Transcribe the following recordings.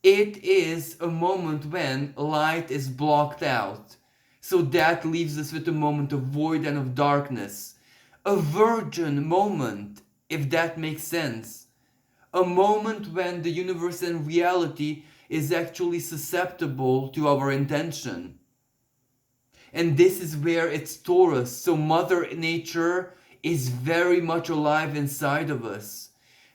It is a moment when light is blocked out. So that leaves us with a moment of void and of darkness. A virgin moment, if that makes sense. A moment when the universe and reality is actually susceptible to our intention. And this is where it's Taurus. So Mother Nature is very much alive inside of us.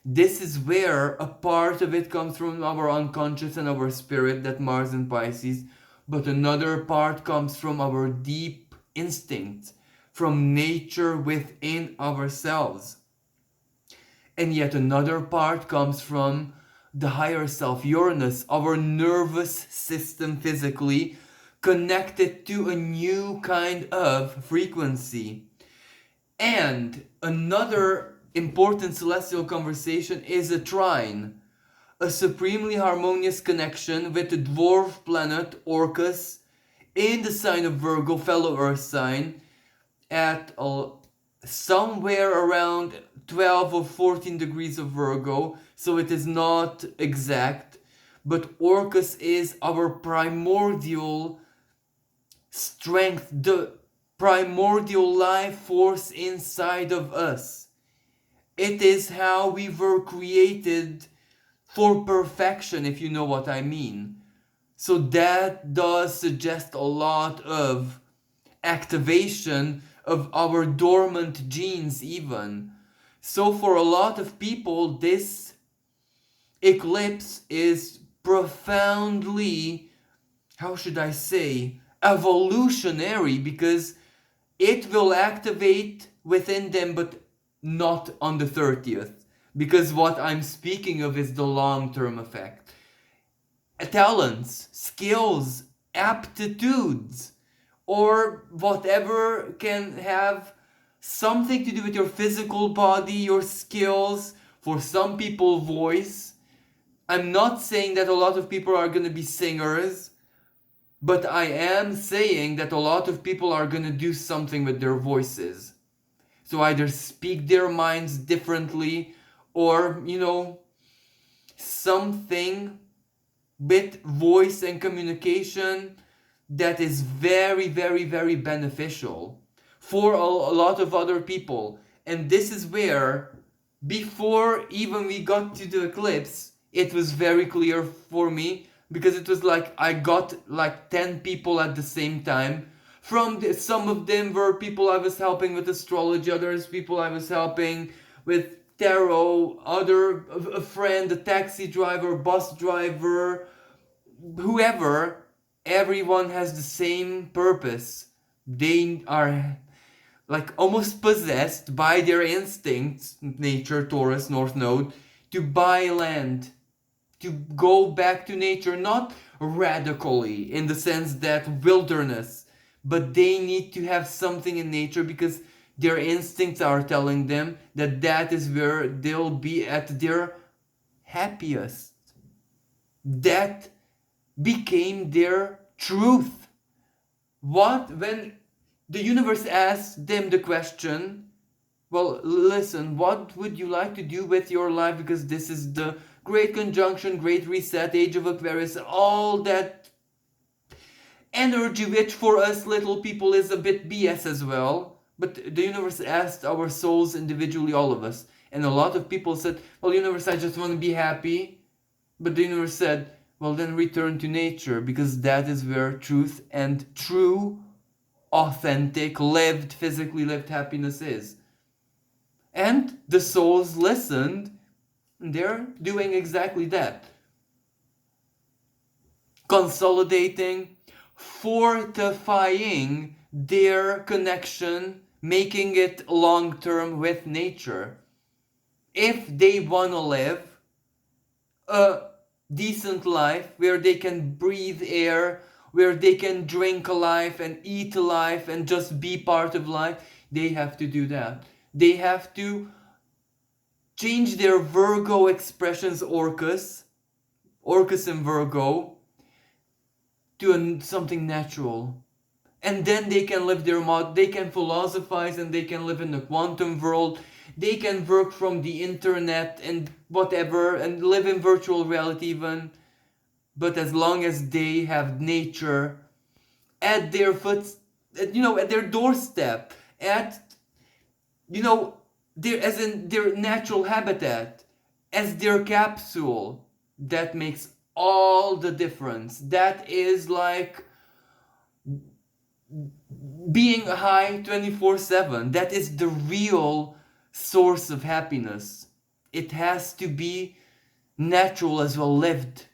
This is where a part of it comes from our unconscious and our spirit, that Mars and Pisces, but another part comes from our deep instincts, from nature within ourselves. And yet another part comes from the higher self, Uranus, our nervous system physically, connected to a new kind of frequency. And another important celestial conversation is a trine, a supremely harmonious connection with the dwarf planet Orcus in the sign of Virgo, fellow Earth sign, at somewhere around 12 or 14 degrees of Virgo, so it is not exact, but Orcus is our primordial strength, the primordial life force inside of us. It is how we were created for perfection, if you know what I mean. So that does suggest a lot of activation of our dormant genes, even. So, for a lot of people, this eclipse is profoundly, how should I say, evolutionary, because it will activate within them, but not on the 30th. Because what I'm speaking of is the long term effect. Talents, skills, aptitudes, or whatever can have something to do with your physical body, your skills, for some people, voice. I'm not saying that a lot of people are going to be singers, but I am saying that a lot of people are going to do something with their voices. So either speak their minds differently, or, something with voice and communication that is very, very, very beneficial for a lot of other people. And this is where, before even we got to the eclipse, it was very clear for me, because it was like I got like 10 people at the same time. Some of them were people I was helping with astrology, others people I was helping with tarot, a friend, a taxi driver, bus driver, whoever. Everyone has the same purpose. They are like almost possessed by their instincts, nature, Taurus, North Node, to buy land, to go back to nature, not radically in the sense that wilderness, but they need to have something in nature because their instincts are telling them that that is where they'll be at their happiest. That became their truth. When the universe asked them the question, well, listen, what would you like to do with your life? Because this is the great conjunction, great reset, age of Aquarius, all that energy, which for us little people is a bit BS as well. But the universe asked our souls individually, all of us. And a lot of people said, well, universe, I just want to be happy. But the universe said, well, then return to nature, because that is where truth and true, authentic, physically lived happiness is. And the souls listened, and they're doing exactly that. Consolidating, fortifying their connection, making it long term with nature. If they want to live a decent life where they can breathe air, where they can drink life and eat life and just be part of life, they have to do that. They have to change their Virgo expressions, Orcus and Virgo, to something natural. And then they can live they can philosophize, and they can live in the quantum world. They can work from the internet and whatever, and live in virtual reality even. but as long as they have nature at their at their doorstep, at their as in their natural habitat, as their capsule, that makes all the difference. That is like being high 24/7. That is the real source of happiness. It has to be natural as well lived.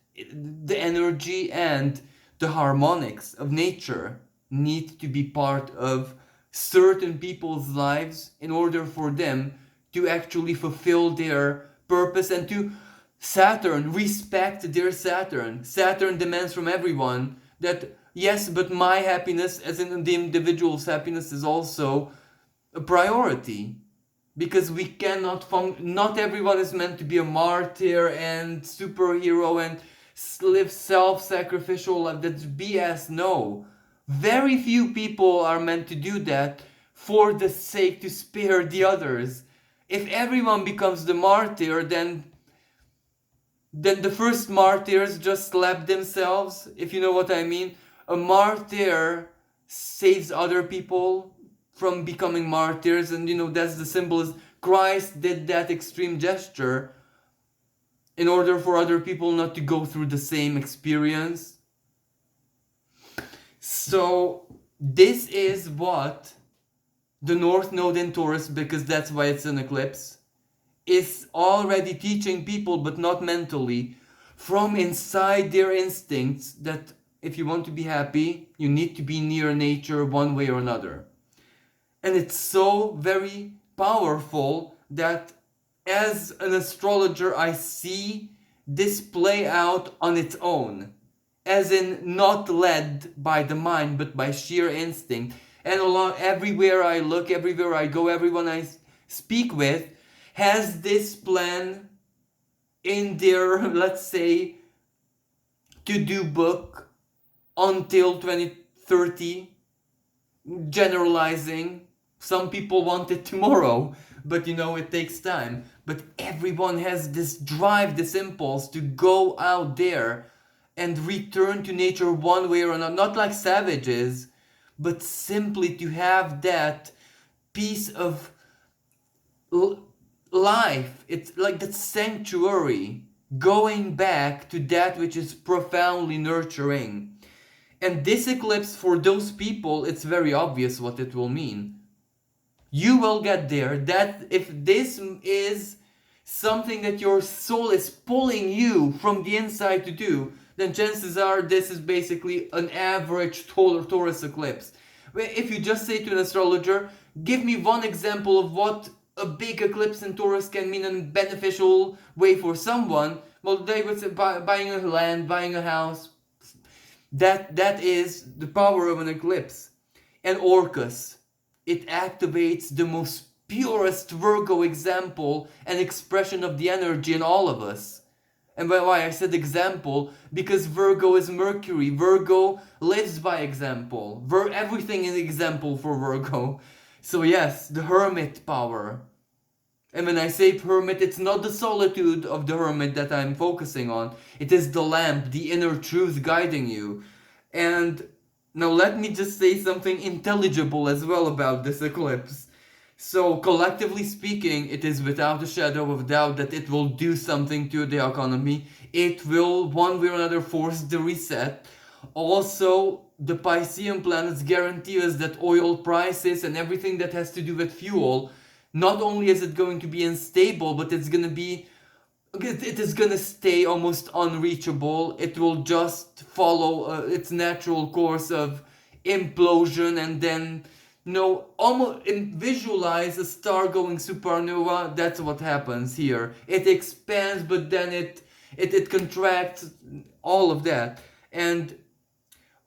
The energy and the harmonics of nature need to be part of certain people's lives in order for them to actually fulfill their purpose and to respect their Saturn. Saturn demands from everyone that, yes, but my happiness, as in the individual's happiness, is also a priority. Because we cannot not everyone is meant to be a martyr and superhero and live self-sacrificial life. That's BS. No, very few people are meant to do that for the sake to spare the others. If everyone becomes the martyr, then the first martyrs just slapped themselves, if you know what I mean. A martyr saves other people from becoming martyrs, and that's the symbol. Is Christ did that extreme gesture in order for other people not to go through the same experience. So this is what the North Node in Taurus, because that's why it's an eclipse, is already teaching people, but not mentally, from inside their instincts, that if you want to be happy, you need to be near nature one way or another. And it's so very powerful that as an astrologer, I see this play out on its own, as in not led by the mind, but by sheer instinct. And everywhere I look, everywhere I go, everyone I speak with has this plan in their, let's say, to-do book until 2030, generalizing. Some people want it tomorrow, but it takes time. But everyone has this drive, this impulse to go out there and return to nature one way or another. Not like savages, but simply to have that piece of life. It's like that sanctuary, going back to that which is profoundly nurturing. And this eclipse, for those people, it's very obvious what it will mean. You will get there. That if this is something that your soul is pulling you from the inside to do, then chances are this is basically an average Taurus eclipse. If you just say to an astrologer, give me one example of what a big eclipse in Taurus can mean in a beneficial way for someone, well, they would say buying a land, buying a house. That is the power of an eclipse. And Orcus, it activates the most purest Virgo example and expression of the energy in all of us. And why I said example, because Virgo is Mercury. Virgo lives by example. Everything is example for Virgo. So yes, the hermit power. And when I say hermit, it's not the solitude of the hermit that I'm focusing on. It is the lamp, the inner truth guiding you. And now let me just say something intelligible as well about this eclipse. So collectively speaking, it is without a shadow of doubt that it will do something to the economy. It will one way or another force the reset. Also, the Piscean planets guarantee us that oil prices and everything that has to do with fuel, not only is it going to be unstable, but it is going to stay almost unreachable. It will just follow its natural course of implosion, and then almost visualize a star going supernova. That's what happens here. It expands, but then it contracts, all of that. And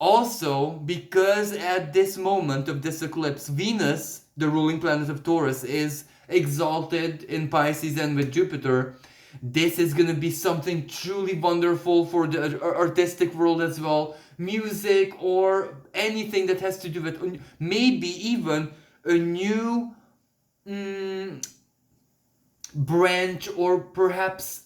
also, because at this moment of this eclipse, Venus, the ruling planet of Taurus, is exalted in Pisces and with Jupiter, this is going to be something truly wonderful for the artistic world as well. Music or anything that has to do with, maybe even a new branch, or perhaps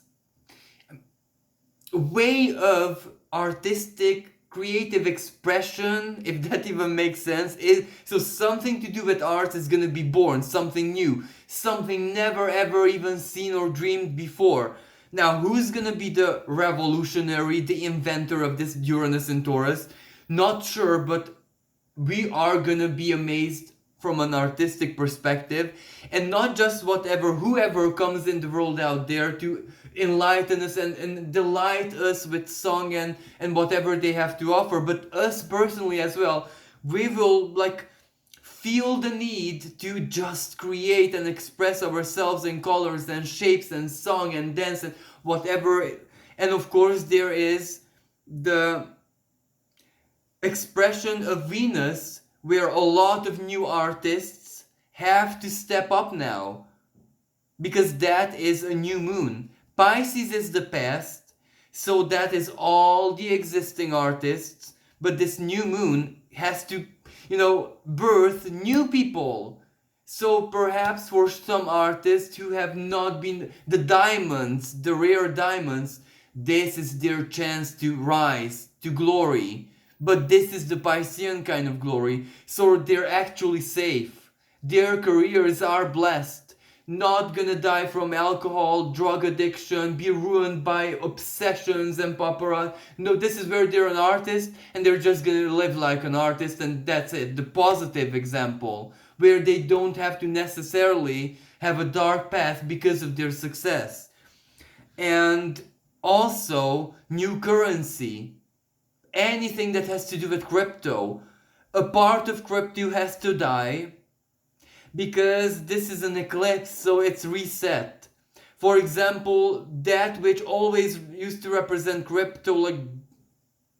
a way of artistic creative expression, if that even makes sense. So something to do with art is going to be born, something new, something never ever even seen or dreamed before. Now, who's going to be the revolutionary, the inventor of this Uranus in Taurus? Not sure, but we are going to be amazed from an artistic perspective, and not just whoever comes in the world out there to enlighten us and delight us with song and whatever they have to offer, but us personally as well. We will like feel the need to just create and express ourselves in colors and shapes and song and dance and whatever. And of course there is the expression of Venus, where a lot of new artists have to step up now, because that is a new moon. Pisces is the past, so that is all the existing artists, but this new moon has to, birth new people. So perhaps for some artists who have not been the diamonds, the rare diamonds, this is their chance to rise to glory. But this is the Piscean kind of glory, so they're actually safe. Their careers are blessed. Not gonna die from alcohol, drug addiction, be ruined by obsessions and paparazzi. No, this is where they're an artist and they're just gonna live like an artist, and that's it. The positive example, where they don't have to necessarily have a dark path because of their success. And also, new currency. Anything that has to do with crypto, a part of crypto has to die because this is an eclipse, so it's reset. For example, that which always used to represent crypto, like,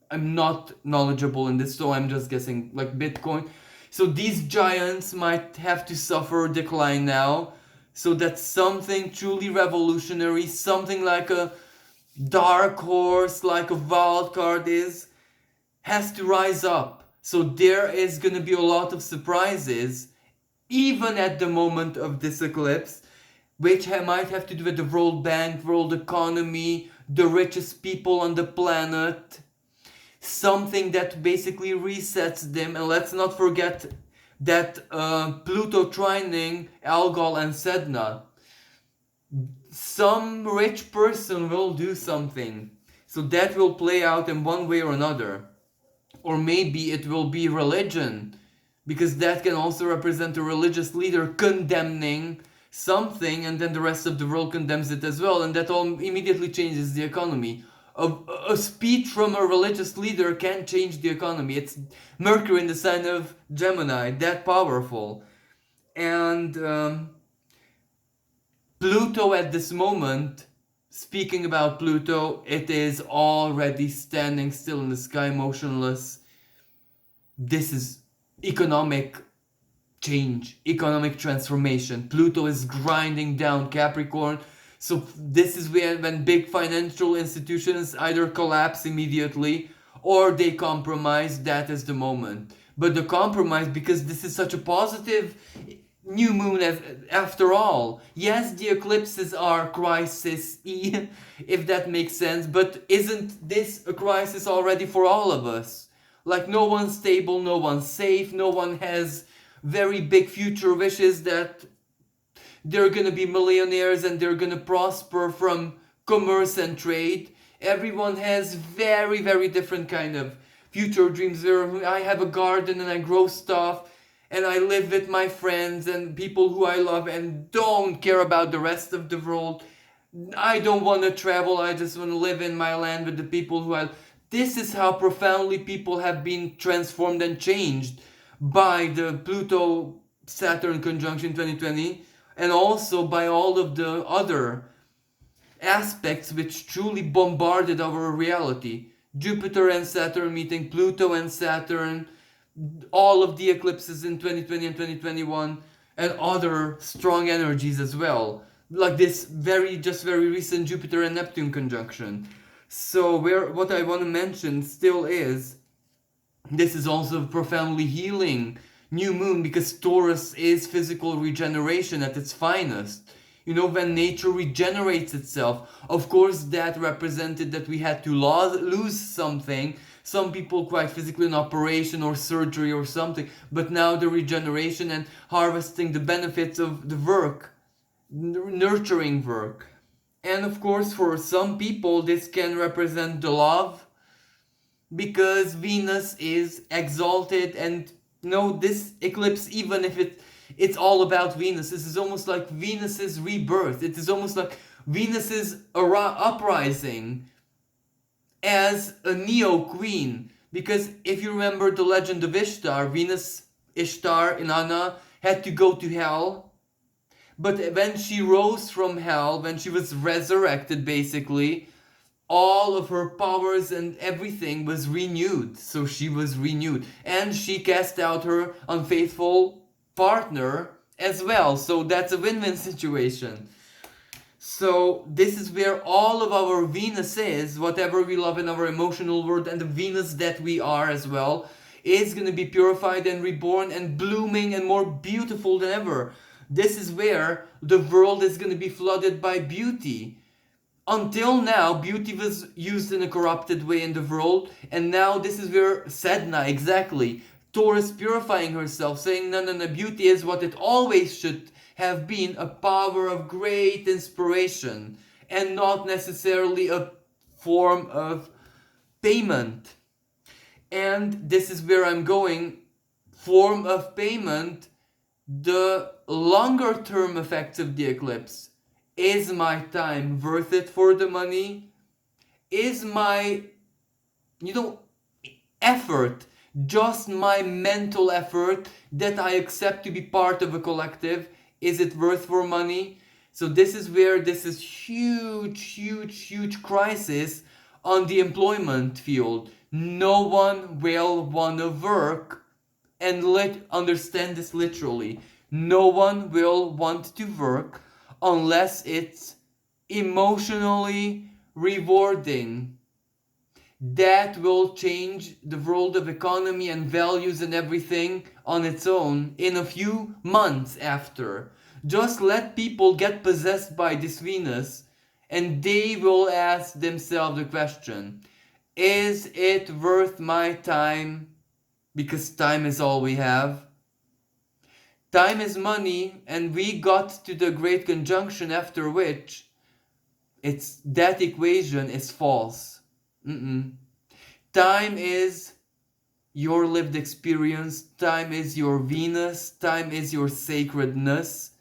I'm not knowledgeable in this, so I'm just guessing, like Bitcoin. So these giants might have to suffer a decline now. So that's something truly revolutionary, something like a dark horse, like a wild card has to rise up. So there is going to be a lot of surprises, even at the moment of this eclipse, which might have to do with the World Bank, world economy, the richest people on the planet. Something that basically resets them. And let's not forget that Pluto trining Algol and Sedna. Some rich person will do something. So that will play out in one way or another. Or maybe it will be religion, because that can also represent a religious leader condemning something, and then the rest of the world condemns it as well, and that all immediately changes the economy. A speech from a religious leader can change the economy. It's Mercury in the sign of Gemini, that powerful. And Pluto at this moment, speaking about Pluto, it is already standing still in the sky, motionless. This is economic change, economic transformation. Pluto is grinding down Capricorn. So this is when big financial institutions either collapse immediately or they compromise. That is the moment. But the compromise, because this is such a positive new moon after all. Yes, the eclipses are crisis-y, if that makes sense, but isn't this a crisis already for all of us? Like, no one's stable, no one's safe, no one has very big future wishes that they're gonna be millionaires and they're gonna prosper from commerce and trade. Everyone has very, very different kind of future dreams. I have a garden and I grow stuff and I live with my friends and people who I love and don't care about the rest of the world. I don't want to travel, I just want to live in my land with the people who I... This is how profoundly people have been transformed and changed by the Pluto-Saturn conjunction 2020, and also by all of the other aspects which truly bombarded our reality. Jupiter and Saturn meeting, Pluto and Saturn, all of the eclipses in 2020 and 2021, and other strong energies as well, like this very recent Jupiter and Neptune conjunction. So what I want to mention still is, this is also profoundly healing new moon, because Taurus is physical regeneration at its finest. when nature regenerates itself. Of course, that represented that we had to lose something. Some people quite physically, an operation or surgery or something. But now the regeneration and harvesting the benefits of the work, nurturing work. And of course, for some people, this can represent the love, because Venus is exalted, and this eclipse, even if it's all about Venus, this is almost like Venus's rebirth. It is almost like Venus's uprising as a neo queen. Because if you remember the legend of Ishtar, Venus Ishtar Inanna had to go to hell, but when she rose from hell, when she was resurrected, basically all of her powers and everything was renewed. So she was renewed, and she cast out her unfaithful partner as well. So that's a win-win situation. So this is where all of our Venus is, whatever we love in our emotional world, and the Venus that we are as well, is going to be purified and reborn and blooming and more beautiful than ever. This is where the world is going to be flooded by beauty. Until now, beauty was used in a corrupted way in the world, and now this is where Sedna, exactly, Taurus purifying herself, saying no, beauty is what it always should have been, a power of great inspiration, and not necessarily a form of payment. And this is where I'm going, form of payment, the longer term effects of the eclipse. Is my time worth it for the money? Is my, effort, just my mental effort that I accept to be part of a collective, is it worth for money? So this is where this is huge crisis on the employment field. No one will want to work, and understand this literally. No one will want to work unless it's emotionally rewarding. That will change the world of economy and values and everything on its own in a few months after. Just let people get possessed by this Venus, and they will ask themselves the question, is it worth my time? Because time is all we have. Time is money, and we got to the great conjunction after which that equation is false. Time is your lived experience, time is your Venus, time is your sacredness.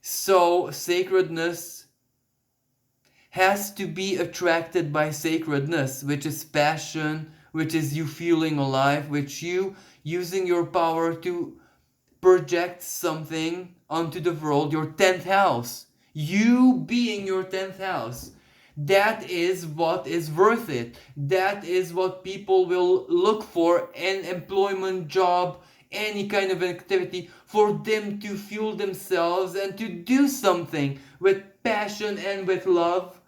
So sacredness has to be attracted by sacredness, which is passion, which is you feeling alive, which you using your power to project something onto the world, your 10th house. You being your 10th house. That is what is worth it. That is what people will look for in employment, job, any kind of activity, for them to fuel themselves and to do something with passion and with love.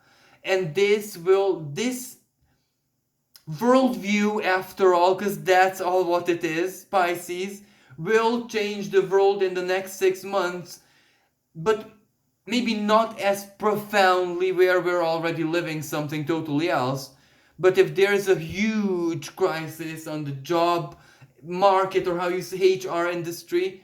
And this worldview, after all, because that's all what it is, Pisces, will change the world in the next 6 months, but maybe not as profoundly, where we're already living something totally else. But if there's a huge crisis on the job market, or how you say HR industry,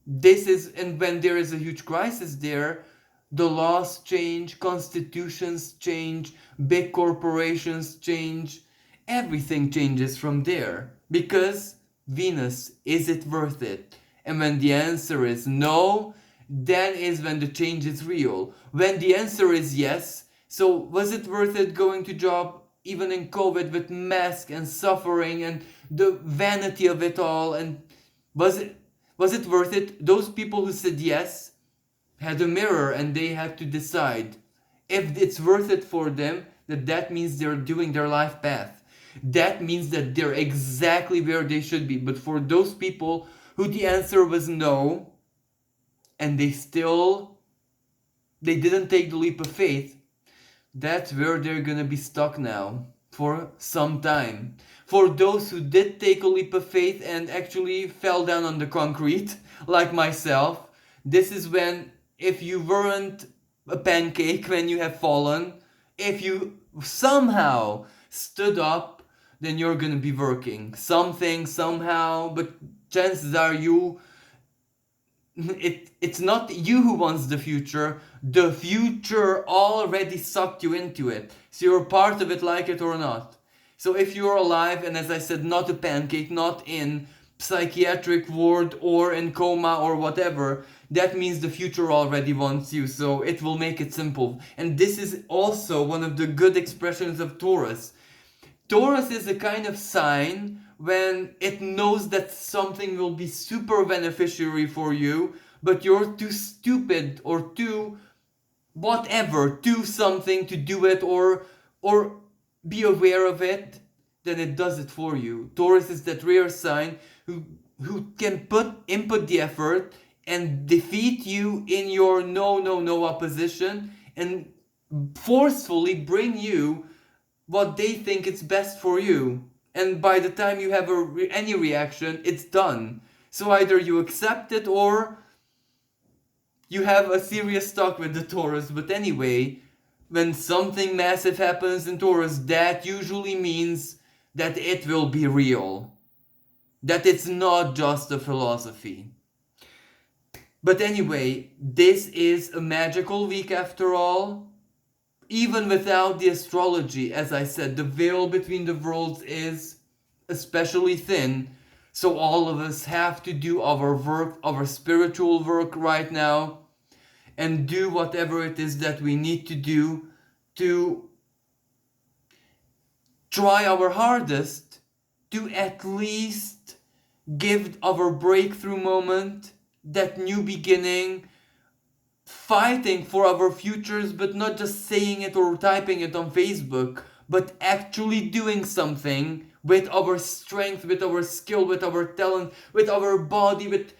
and when there is a huge crisis there, the laws change, constitutions change, big corporations change, everything changes from there. Because Venus, is it worth it? And when the answer is no, then is when the change is real. When the answer is yes, so was it worth it going to job even in COVID with mask and suffering and the vanity of it all? And was it worth it? Those people who said yes had a mirror, and they had to decide if it's worth it for them. That means they're doing their life path. That means that they're exactly where they should be. But for those people who the answer was no, and they didn't take the leap of faith, that's where they're gonna be stuck now for some time. For those who did take a leap of faith and actually fell down on the concrete, like myself, this is when if you weren't a pancake when you have fallen, if you somehow stood up, then you're gonna be working something somehow, but chances are it's not you who wants the future already sucked you into it, so you're part of it, like it or not. So if you're alive, and as I said, not a pancake, not in psychiatric ward or in coma or whatever, that means the future already wants you, so it will make it simple. And this is also one of the good expressions of Taurus. Taurus is a kind of sign when it knows that something will be super beneficiary for you, but you're too stupid or too whatever, do something to do it, or be aware of it, then it does it for you. Taurus is that rare sign who can input the effort and defeat you in your no opposition, and forcefully bring you what they think is best for you. And by the time you have any reaction, it's done. So either you accept it or you have a serious talk with the Taurus. But anyway, when something massive happens in Taurus, that usually means that it will be real. That it's not just a philosophy. But anyway, this is a magical week after all. Even without the astrology, as I said, the veil between the worlds is especially thin. So all of us have to do our work, our spiritual work right now, and do whatever it is that we need to do to try our hardest to at least give our breakthrough moment, that new beginning, fighting for our futures, but not just saying it or typing it on Facebook, but actually doing something with our strength, with our skill, with our talent, with our body, with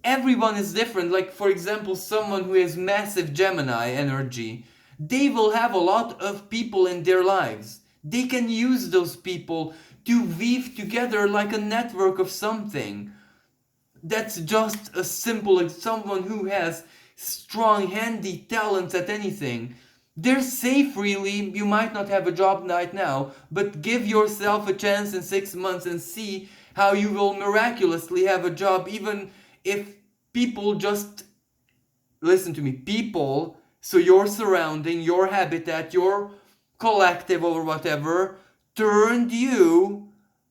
everyone is different. Like, for example, someone who has massive Gemini energy, they will have a lot of people in their lives. They can use those people to weave together like a network of something. That's just a simple, like someone who has strong, handy talents at anything. They're safe, really. You might not have a job right now, but give yourself a chance in 6 months and see how you will miraculously have a job, even if people just listen to me. People, so your surrounding, your habitat, your collective or whatever, turned you,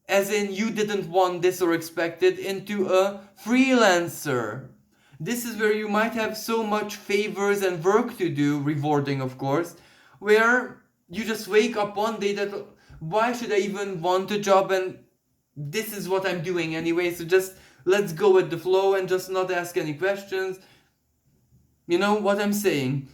as in you didn't want this or expect it, into a freelancer. This is where you might have so much favors and work to do, rewarding of course, where you just wake up one day that, why should I even want a job, and this is what I'm doing anyway, so just let's go with the flow and just not ask any questions. You know what I'm saying?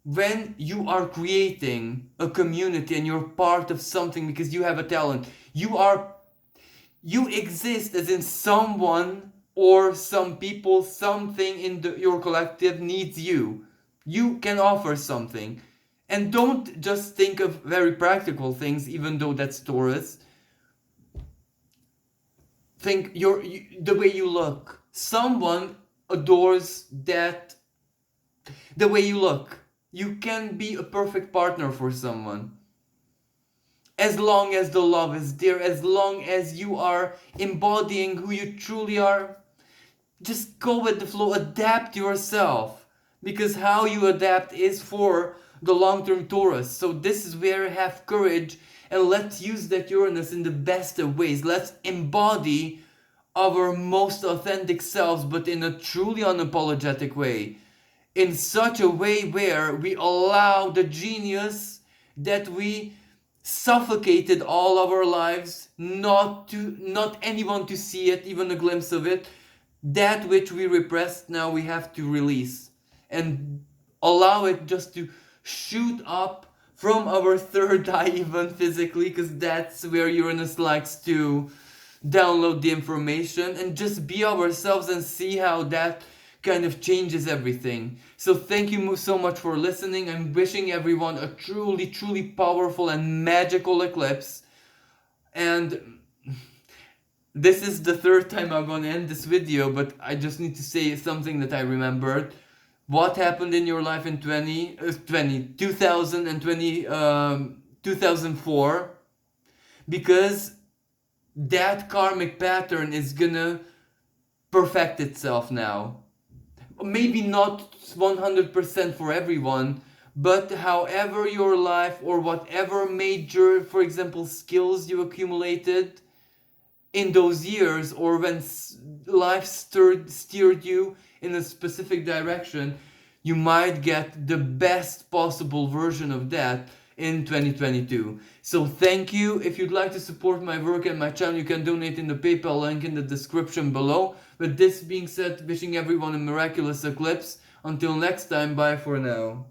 When you are creating a community and you're part of something because you have a talent, you exist, as in someone or some people, something in your collective needs you. You can offer something. And don't just think of very practical things, even though that's Taurus. Think the way you look. Someone adores that, the way you look. You can be a perfect partner for someone. As long as the love is there, as long as you are embodying who you truly are, just go with the flow, adapt yourself. Because how you adapt is for the long-term Taurus. So this is where have courage, and let's use that Uranus in the best of ways. Let's embody our most authentic selves, but in a truly unapologetic way. In such a way where we allow the genius that we suffocated all our lives, not anyone to see it, even a glimpse of it. That which we repressed, now we have to release and allow it just to shoot up from our third eye, even physically, because that's where Uranus likes to download the information, and just be ourselves and see how that kind of changes everything. So thank you so much for listening. I'm wishing everyone a truly powerful and magical eclipse. And this is the third time I'm gonna end this video, but I just need to say something that I remembered. what happened in your life in 2004, because that karmic pattern is gonna perfect itself now. Maybe not 100% for everyone, but however your life or whatever major, for example, skills you accumulated in those years, or when life steered you in a specific direction, you might get the best possible version of that in 2022. So thank you. If you'd like to support my work and my channel, you can donate in the PayPal link in the description below. With this being said, wishing everyone a miraculous eclipse. Until next time, bye for now.